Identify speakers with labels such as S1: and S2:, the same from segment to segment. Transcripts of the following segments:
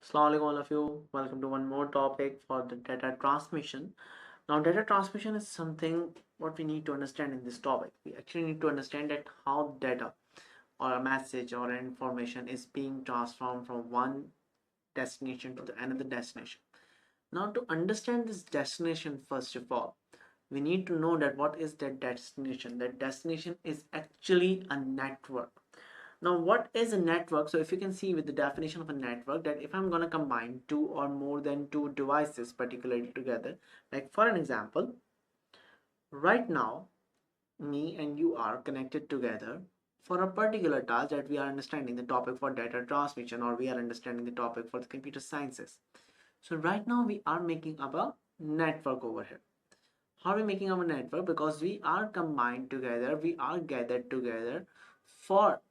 S1: Assalamu alaikum all of you. Welcome to one more topic for the data transmission. Now, data transmission is something what we need to understand in this topic. We actually need to understand that how data or a message or an information is being transformed from one destination to the another destination. Now, to understand this destination, first of all, we need to know that what is that destination. That destination is actually a network. Now, what is a network? So if you can see with the definition of a network, that if I'm going to combine two or more than two devices particularly together, like for an example, right now, me and you are connected together for a particular task that we are understanding the topic for data transmission, or we are understanding the topic for the computer sciences. So right now we are making up a network over here. How are we making our network? Because we are combined together, we are gathered together for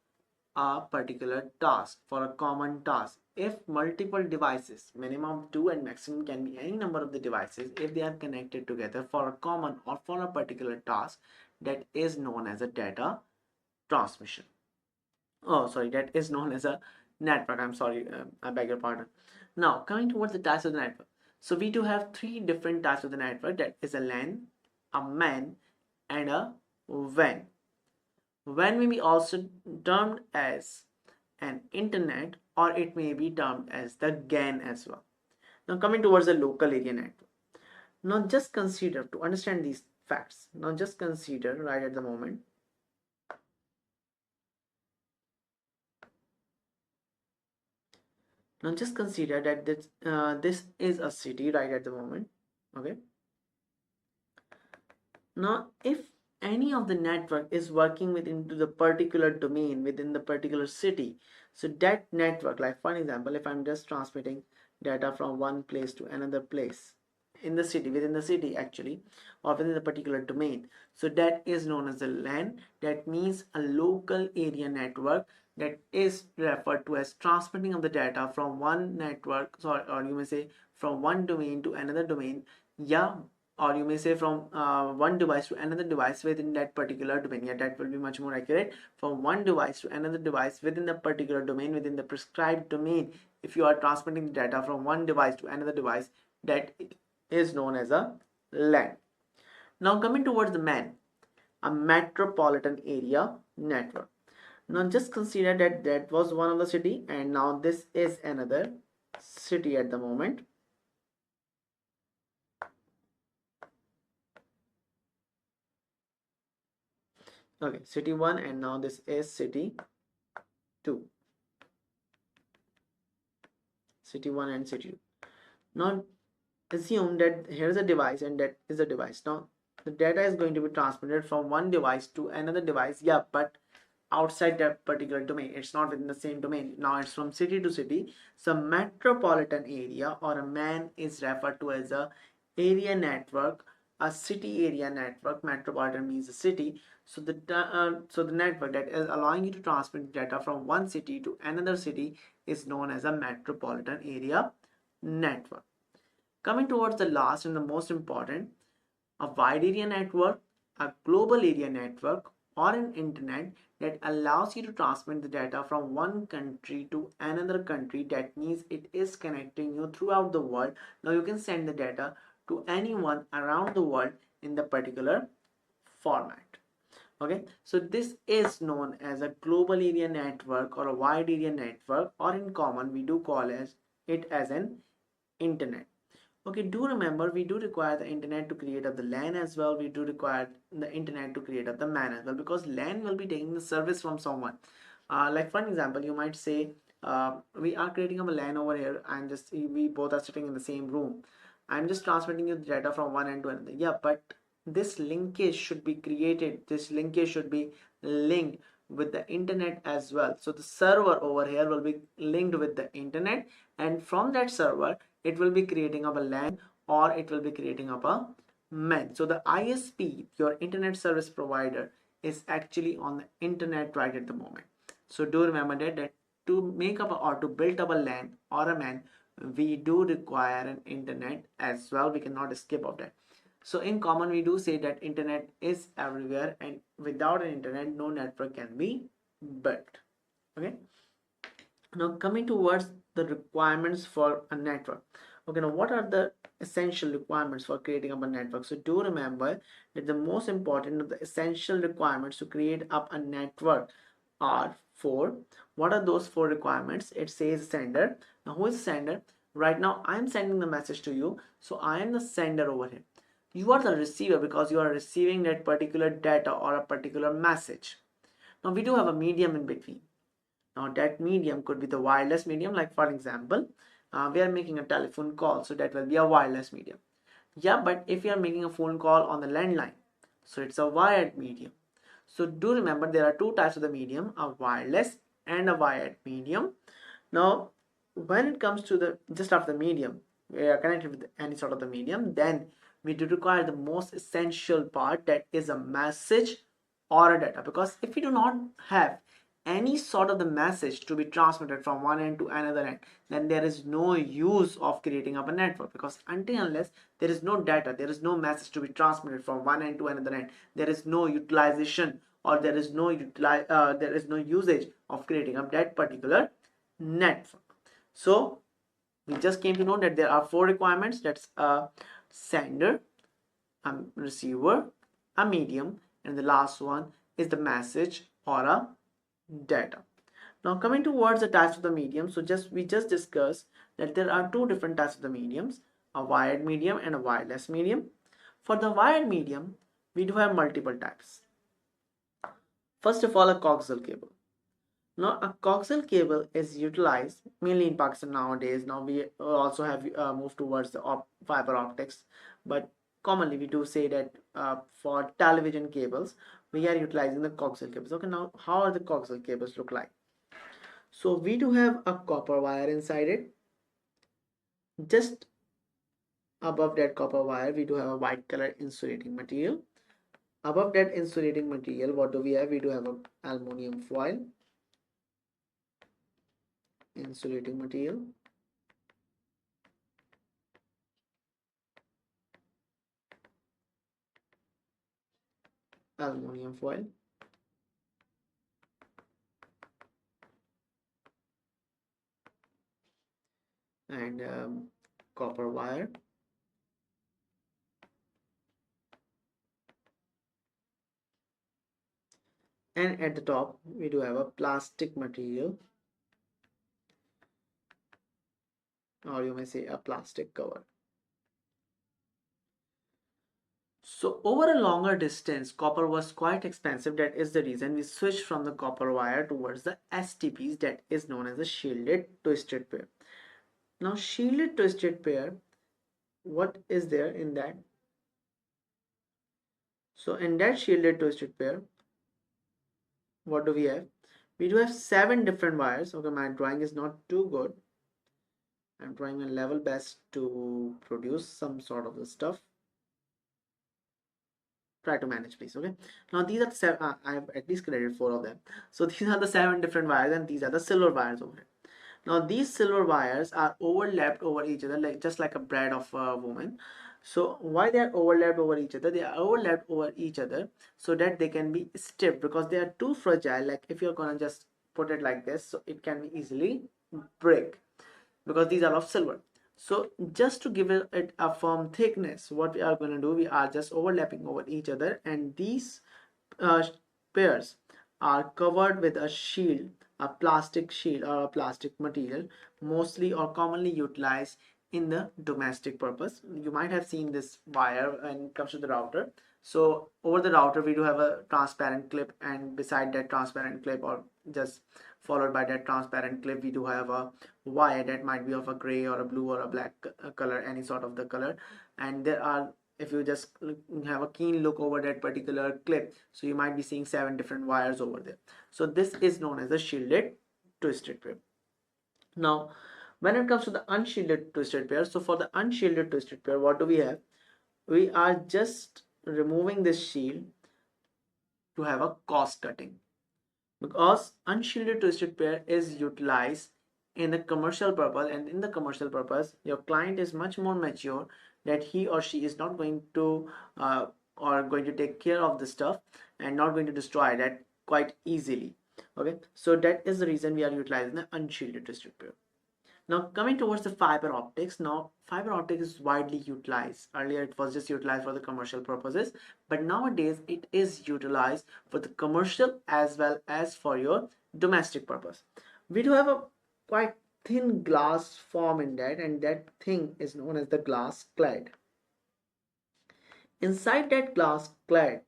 S1: a particular task, for a common task. If multiple devices, minimum two and maximum can be any number of the devices, if they are connected together for a common or for a particular task, that is known as a data transmission. Oh, sorry, that is known as a network. I'm sorry, I beg your pardon. Now, coming towards the types of the network. So we do have three different types of the network. That is a LAN, a MAN, and a WAN. WAN may be also termed as an internet, or it may be termed as the GAN as well. Now, coming towards the local area network. Now, just consider to understand these facts. Now, just consider right at the moment. Now, just consider that this is a city right at the moment. Okay. Now, if any of the network is working within the particular domain within the particular city, so that network, like for example, if I'm just transmitting data from one place to another place in the city, within the city actually, or within the particular domain, so that is known as a LAN. That means a local area network, that is referred to as transmitting of the data from one network, sorry, or you may say from one domain to another domain. Yeah, or you may say from one device to another device within that particular domain. Yeah, that will be much more accurate. From one device to another device within the particular domain, within the prescribed domain, if you are transmitting data from one device to another device, that is known as a LAN. Now, coming towards the MAN, a metropolitan area network. Now, just consider that that was one of the city, and now this is another city at the moment. Okay, city 1, and now this is city 2. City 1 and city 2. Now, assume that here is a device and that is a device. Now, the data is going to be transmitted from one device to another device. Yeah, but outside that particular domain, it's not within the same domain. Now it's from city to city. So metropolitan area, or a MAN, is referred to as a area network, a city area network. Metropolitan means a city. So the network that is allowing you to transmit data from one city to another city is known as a metropolitan area network. Coming towards the last and the most important, a wide area network, a global area network, or an internet that allows you to transmit the data from one country to another country. That means it is connecting you throughout the world. Now you can send the data to anyone around the world in the particular format. Okay, so this is known as a global area network or a wide area network, or in common we do call it as an internet. Okay, do remember we do require the internet to create up the LAN as well. We do require the internet to create up the MAN as well, because LAN will be taking the service from someone. Like for example, you might say we are creating up a LAN over here, and just we both are sitting in the same room. I'm just transmitting you the data from one end to another. Yeah, but this linkage should be created. This linkage should be linked with the internet as well. So the server over here will be linked with the internet, and from that server it will be creating up a LAN, or it will be creating up a MAN. So the ISP, your internet service provider, is actually on the internet right at the moment. So do remember that to make up or to build up a LAN or a MAN, we do require an internet as well. We cannot escape of that. So in common, we do say that internet is everywhere, and without an internet, no network can be built. Okay. Now coming towards the requirements for a network. Okay, now what are the essential requirements for creating up a network? So do remember that the most important of the essential requirements to create up a network are four. What are those four requirements? It says sender. Now who is sender? Right now I'm sending the message to you, so I am the sender over here. You are the receiver because you are receiving that particular data or a particular message. Now we do have a medium in between. Now that medium could be the wireless medium, like for example, we are making a telephone call, so that will be a wireless medium. Yeah, but if you are making a phone call on the landline, so it's a wired medium. So do remember there are two types of the medium, a wireless and a wired medium. Now, when it comes to the just after the medium, we are connected with any sort of the medium, then we do require the most essential part, that is a message or a data. Because if we do not have any sort of the message to be transmitted from one end to another end, then there is no use of creating up a network. Because until unless there is no data, there is no message to be transmitted from one end to another end, there is no utilization, or there is no usage of creating up that particular network. So we just came to know that there are four requirements. That's a sender, a receiver, a medium, and the last one is the message or a data. Now coming towards the types of the medium, so we just discussed that there are two different types of the mediums, a wired medium and a wireless medium. For the wired medium, we do have multiple types. First of all, a coaxial cable. Now, a coaxial cable is utilized mainly in Pakistan nowadays. Now, we also have moved towards the fiber optics, but commonly we do say that for television cables, we are utilizing the coaxial cables. Okay, now how are the coaxial cables look like? So, we do have a copper wire inside it. Just above that copper wire, we do have a white color insulating material. Above that insulating material, what do we have? We do have a aluminum foil insulating material. Aluminum foil, and copper wire, and at the top we do have a plastic material, or you may say a plastic cover. So over a longer distance, copper was quite expensive. That is the reason we switched from the copper wire towards the STPs, that is known as a shielded twisted pair. Now shielded twisted pair, what is there in that? So in that shielded twisted pair, what do we have? We do have 7 different wires. Okay, my drawing is not too good. I'm trying my level best to produce some sort of the stuff. Try to manage, please. Okay, now these are the 7. I have at least created 4 of them. So these are the 7 different wires, and these are the silver wires over here. Now these silver wires are overlapped over each other, like just like a braid of a woman. So why they are overlapped over each other? They are overlapped over each other so that they can be stiff, because they are too fragile. Like if you're gonna just put it like this, so it can be easily break, because these are of silver. So just to give it a firm thickness, what we are going to do, we are just overlapping over each other, and these uh, pairs are covered with a shield, a plastic shield or a plastic material, mostly or commonly utilized in the domestic purpose. You might have seen this wire when it comes to the router. So over the router we do have a transparent clip, and beside that transparent clip, or just followed by that transparent clip, we do have a wire that might be of a gray or a blue or a black color, any sort of the color. And there are, if you just have a keen look over that particular clip, so you might be seeing 7 different wires over there. So this is known as a shielded twisted pair. Now when it comes to the unshielded twisted pair, so for the unshielded twisted pair, what do we have? We are just removing this shield to have a cost cutting, because unshielded twisted pair is utilized in the commercial purpose, and in the commercial purpose your client is much more mature, that he or she is not going to or going to take care of the stuff and not going to destroy that quite easily. Okay, so that is the reason we are utilizing the unshielded distributor. Now coming towards the fiber optics, now fiber optics is widely utilized. Earlier it was just utilized for the commercial purposes, but nowadays it is utilized for the commercial as well as for your domestic purpose. We do have a quite thin glass form in that, and that thing is known as the glass clad. Inside that glass clad,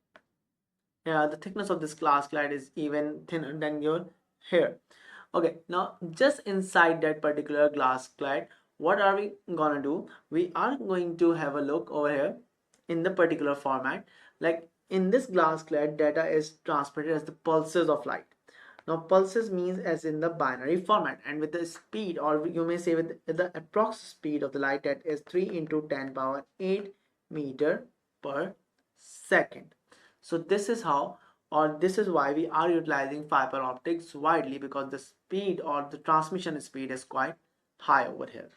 S1: the thickness of this glass clad is even thinner than your hair. Okay, now just inside that particular glass clad, what are we gonna do? We are going to have a look over here in the particular format. Like in this glass clad, data is transmitted as the pulses of light. Now pulses means as in the binary format, and with the speed, or you may say with the approx speed of the light, that is 3 into 10 power 8 meter per second. So this is how, or this is why we are utilizing fiber optics widely, because the speed or the transmission speed is quite high over here.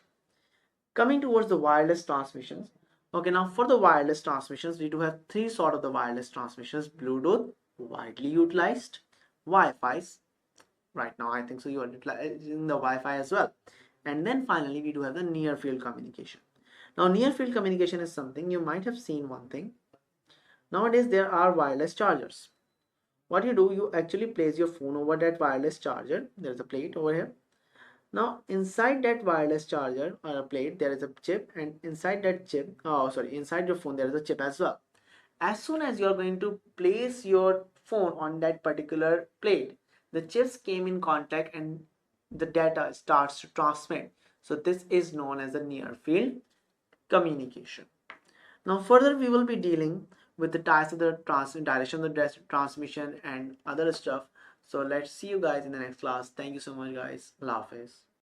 S1: Coming towards the wireless transmissions. Okay, now for the wireless transmissions, we do have three sort of the wireless transmissions: Bluetooth, widely utilized; Wi-Fi's. Right now, I think so you are utilizing the Wi-Fi as well. And then finally, we do have the near field communication. Now, near field communication is something you might have seen one thing. Nowadays, there are wireless chargers. What you do, you actually place your phone over that wireless charger. There's a plate over here. Now inside that wireless charger or a plate, there is a chip, and inside that chip, inside your phone there is a chip as well. As soon as you are going to place your phone on that particular plate, the chips came in contact and the data starts to transmit. So this is known as the near field communication. Now further we will be dealing with the types of the direction of the transmission and other stuff. So let's see you guys in the next class. Thank you so much guys. Allah Hafiz.